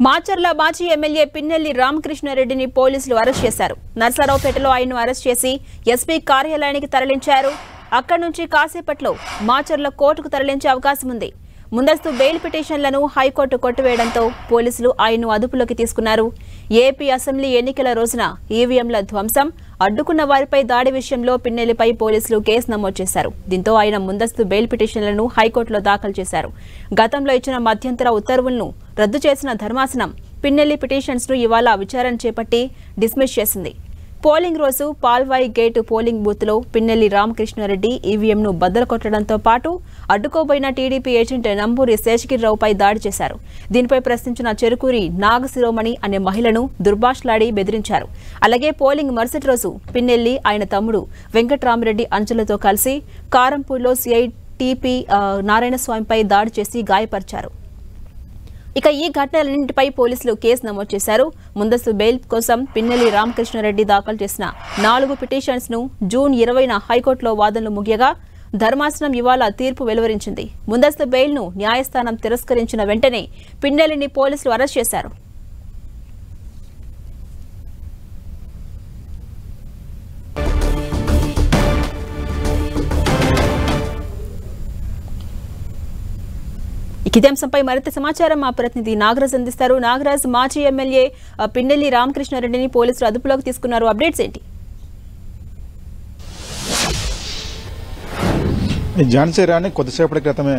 మాచర్ల మాజీ ఎమ్మెల్యే పిన్నెల్లి రామకృష్ణారెడ్డిని పోలీసులు అరెస్ట్ చేశారు. నర్సరావుపేటలో ఆయన్ను అరెస్ట్ చేసి ఎస్పీ కార్యాలయానికి తరలించారు. అక్కడి నుంచి కాసేపట్లో మాచర్ల కోర్టుకు తరలించే అవకాశం ఉంది. ముందస్తు బెయిల్ పిటిషన్లను హైకోర్టు కొట్టివేయడంతో పోలీసులు ఆయన్ను అదుపులోకి తీసుకున్నారు. ఏపీ అసెంబ్లీ ఎన్నికల రోజున ఈవీఎంల ధ్వంసం, అడ్డుకున్న వారిపై దాడి విషయంలో పిన్నెల్లిపై పోలీసులు కేసు నమోదు చేశారు. దీంతో ఆయన ముందస్తు బెయిల్ పిటిషన్లను హైకోర్టులో దాఖలు చేశారు. గతంలో ఇచ్చిన మధ్యంతర ఉత్తర్వులను రద్దు చేసిన ధర్మాసనం పిన్నెల్లి పిటిషన్స్ ను ఇవాళ విచారణ చేపట్టి డిస్మిస్ చేసింది. పోలింగ్ రోజు పాల్వాయి గేటు పోలింగ్ బూత్ లో పిన్నెల్లి రామకృష్ణారెడ్డి ఈవీఎంను బద్దలు కొట్టడంతో పాటు అడ్డుకోబోయిన టీడీపీ ఏజెంట్ నంబూరి శేషగిరిరావుపై దాడి చేశారు. దీనిపై ప్రశ్నించిన చెరుకూరి నాగశిరోమణి అనే మహిళను దుర్భాషలాడి బెదిరించారు. అలాగే పోలింగ్ మరుసటి రోజు పిన్నెల్లి ఆయన తమ్ముడు వెంకట్రామరెడ్డి అంచెలతో కలిసి కారంపూర్లో సిఐ టీపీ నారాయణస్వామిపై దాడి చేసి గాయపరిచారు. ఇక ఈ ఘటనలన్నింటిపై పోలీసులు కేసు నమోదు చేశారు. ముందస్తు బెయిల్ కోసం పిన్నెల్లి రామకృష్ణారెడ్డి దాఖలు చేసిన 4 పిటిషన్స్ ను జూన్ 20న హైకోర్టులో వాదనలు ముగియగా ధర్మాసనం ఇవాళ తీర్పు వెలువరించింది. ముందస్తు బెయిల్ ను న్యాయస్థానం తిరస్కరించిన వెంటనే పిన్నెల్లిని పోలీసులు అరెస్ట్ చేశారు. ఇదే అంశంపై మరింత సమాచారం మా ప్రతినిధి నాగరాజ్ అందిస్తారు. నాగరాజ్, మాజీ ఎమ్మెల్యే పిన్నెల్లి రామకృష్ణారెడ్డిని పోలీసులు అదుపులోకి తీసుకున్నారు. అప్డేట్స్ ఏంటి? ఝాన్సీ రాణి కొద్దిసేపటి క్రితమే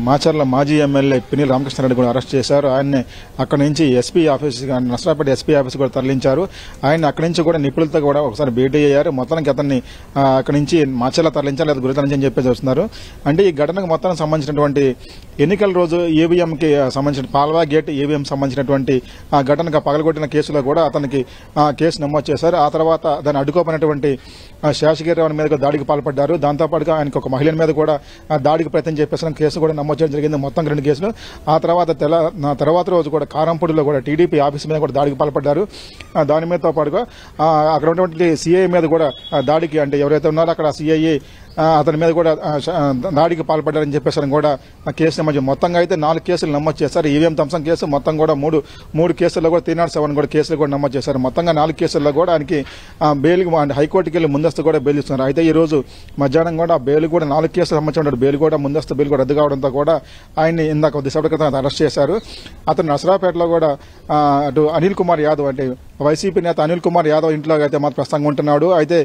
మాచర్ల మాజీ ఎమ్మెల్యే పిన్నెల్లి రామకృష్ణారెడ్డి కూడా అరెస్ట్ చేశారు. ఆయన్ని అక్కడి నుంచి SP office Narasaraopet SP office కూడా తరలించారు. ఆయన అక్కడి నుంచి కూడా నిపుణులతో కూడా ఒకసారి భేటీ అయ్యారు. మొత్తానికి అతన్ని అక్కడి నుంచి మాచర్ల తరలించాలి లేదా గురి తరలించని చెప్పేసి వస్తున్నారు. అంటే ఈ ఘటనకు మొత్తానికి సంబంధించినటువంటి ఎన్నికల రోజు ఈవీఎంకి సంబంధించిన పాల్వా గేట్ ఈవీఎం సంబంధించినటువంటి ఆ ఘటనకు పగలగొట్టిన కేసులో కూడా అతనికి కేసు నమోదు చేశారు. ఆ తర్వాత దాన్ని అడ్డుకోపోయినటువంటి శేషగిరిరావు మీద దాడికి పాల్పడ్డారు. దాంతోపాటుగా ఆయనకు ఒక మహిళ మీద కూడా దాడికి ప్రయత్నం చేపేసిన కేసు కూడా నమోదు చేయడం జరిగింది. మొత్తం 2 కేసులు. ఆ తర్వాత రోజు కూడా కారంపూడిలో కూడా టీడీపీ ఆఫీస్ మీద కూడా దాడికి పాల్పడ్డారు. దాని మీదతో పాటుగా అక్కడ ఉన్నటువంటి సిఐ మీద కూడా దాడికి, అంటే ఎవరైతే ఉన్నారో అక్కడ సిఐ అతని మీద కూడా దాడికి పాల్పడ్డారని చెప్పేసి కూడా కేసు నమోదు. మొత్తంగా అయితే 4 కేసులు నమోదు చేశారు. ఈవీఎం ధ్వంసం కేసు మొత్తం కూడా మూడు కేసుల్లో కూడా 307 కూడా కేసులు కూడా నమోదు చేశారు. మొత్తంగా 4 కేసుల్లో కూడా ఆయనకి బెయిల్ హైకోర్టుకి వెళ్ళి ముందస్తు కూడా బెయిల్ ఇస్తున్నారు. అయితే ఈ రోజు మధ్యాహ్నం కూడా బెయిల్ కూడా 4 కేసులు సంబంధించిన బెయిల్ కూడా ముందస్తు బెయిల్ కూడా రద్దు కావడంతో కూడా ఆయన్ని ఇందాక కొద్దిసేపటి క్రితం అరెస్ట్ చేశారు. అతను నర్సరావుపేటలో కూడా అటు అనిల్ కుమార్ యాదవ్, అంటే వైసీపీ నేత అనిల్ కుమార్ యాదవ్ ఇంట్లో అయితే మాత్రం ప్రస్తుతంగా ఉంటున్నాడు. అయితే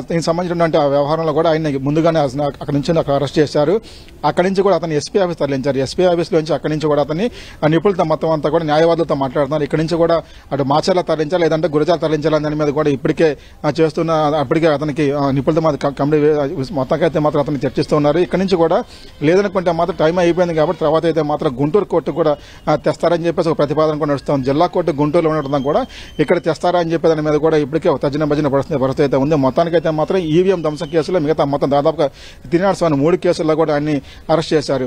దీనికి సంబంధించినటువంటి ఆ వ్యవహారంలో కూడా ఆయన ముందుగానే అక్కడి నుంచి అరెస్ట్ చేశారు. అక్కడి నుంచి కూడా అతను ఎస్పీ ఆఫీస్ తరలించారు. ఎస్పీ ఆఫీస్ నుంచి అక్కడి నుంచి కూడా అతన్ని నిపుణులతో మొత్తం అంతా కూడా న్యాయవాదులతో మాట్లాడుతున్నారు. ఇక్కడి నుంచి కూడా అటు మాచర్ల తరలించాలి లేదంటే గురజాల తరలించాలని దాని మీద కూడా ఇప్పటికే అప్పటికే అతనికి నిపుణులతో మొత్తానికైతే మాత్రం అతను చర్చిస్తూ ఉన్నారు. ఇక్కడి నుంచి కూడా లేదనుకుంటే మాత్రం టైం అయిపోయింది కాబట్టి తర్వాత అయితే మాత్రం గుంటూరు కోర్టు కూడా తెస్తారని చెప్పేసి ఒక ప్రతిపాదన కూడా నడుస్తుంది. జిల్లా కోర్టు గుంటూరులో ఉండడం కూడా ఇక్కడ తెస్తారా అని చెప్పే దాని మీద కూడా ఇప్పటికే తర్జన భజన పరిస్థితి అయితే ఉంది. మొత్తానికైతే మాత్రం ఈవీఎం ధ్వంసం కేసులో మిగతా మొత్తం దాదాపుగా 303 కేసుల్లో కూడా ఆయన్ని అరెస్ట్ చేశారు.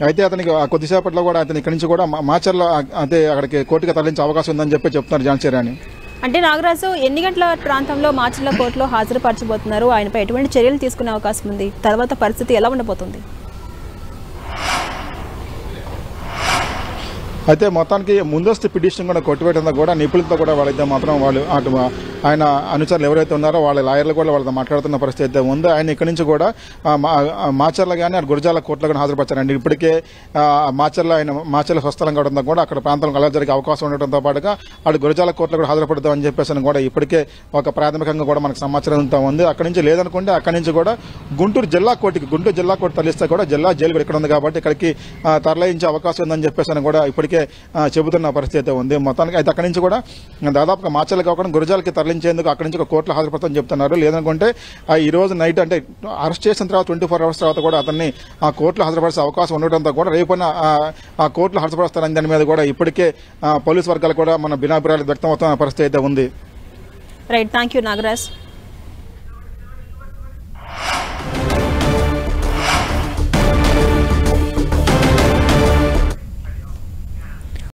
అయితే అతనికి కొద్దిసేపట్లో కూడా అతని ఇక్కడి నుంచి కూడా మాచర్లో అయితే అక్కడికి కోర్టుకు తరలించే అవకాశం ఉందని చెప్పి చెప్తున్నారు ఝాన్సీ రాణి. అంటే నాగరాజు, ఎన్ని గంటల ప్రాంతంలో మాచర్ల కోర్టులో హాజరుపరచబోతున్నారు? ఆయనపై ఎటువంటి చర్యలు తీసుకునే అవకాశం ఉంది? తర్వాత పరిస్థితి ఎలా ఉండబోతుంది? అయితే మొత్తానికి ముందస్తు పిటిషన్ కూడా కొట్టివేయడంతో కూడా నిపుణులతో కూడా వాళ్ళైతే మాత్రం వాళ్ళు అటు ఆయన అనుచరులు ఎవరైతే ఉన్నారో వాళ్ళ లాయర్లు కూడా వాళ్ళతో మాట్లాడుతున్న పరిస్థితి అయితే ఉంది. ఆయన ఇక్కడి నుంచి కూడా మాచర్ల కానీ అటు గురజాల కోర్టులో కానీ హాజరుపరచారండి. ఇప్పటికే మాచర్ల స్వస్థలం కావడంతో కూడా అక్కడ ప్రాంతంలో అలా జరిగే అవకాశం ఉండటంతో పాటుగా అటు గురజాల కోర్టులో కూడా హాజరుపడతామని చెప్పేసి కూడా ఇప్పటికే ఒక ప్రాథమికంగా కూడా మనకు సమాచారం అంతా ఉంది. అక్కడి నుంచి లేదనుకుంటే అక్కడి నుంచి కూడా గుంటూరు జిల్లా కోర్టు తరలిస్తే కూడా జిల్లా జైలు కూడా ఇక్కడ ఉంది కాబట్టి ఇక్కడికి తరలించే అవకాశం ఉందని చెప్పేసి కూడా ఇప్పటికే చెబుతున్న పరిస్థితి ఉంది. మొత్తానికి అయితే అక్కడి నుంచి కూడా దాదాపుగా మాచర్లు కాకుండా గురజాలకి తరలించేందుకు అక్కడి నుంచి ఒక కోర్టులో హాజరుపడతామని చెప్తున్నారు. లేదనుకుంటే ఈ రోజు నైట్, అంటే అరెస్ట్ చేసిన తర్వాత 24 hours తర్వాత కూడా అతన్ని ఆ కోర్టులో హాజరుపరిచే అవకాశం ఉండడంతో కూడా రేపైనా ఆ కోర్టులో హాజరుపరుస్తారని దాని మీద కూడా ఇప్పటికే పోలీసు వర్గాలు కూడా మన భిన్నాభిప్రాయాలు వ్యక్తం అవుతున్న పరిస్థితి అయితే ఉంది. Right, thank you Nagaraj.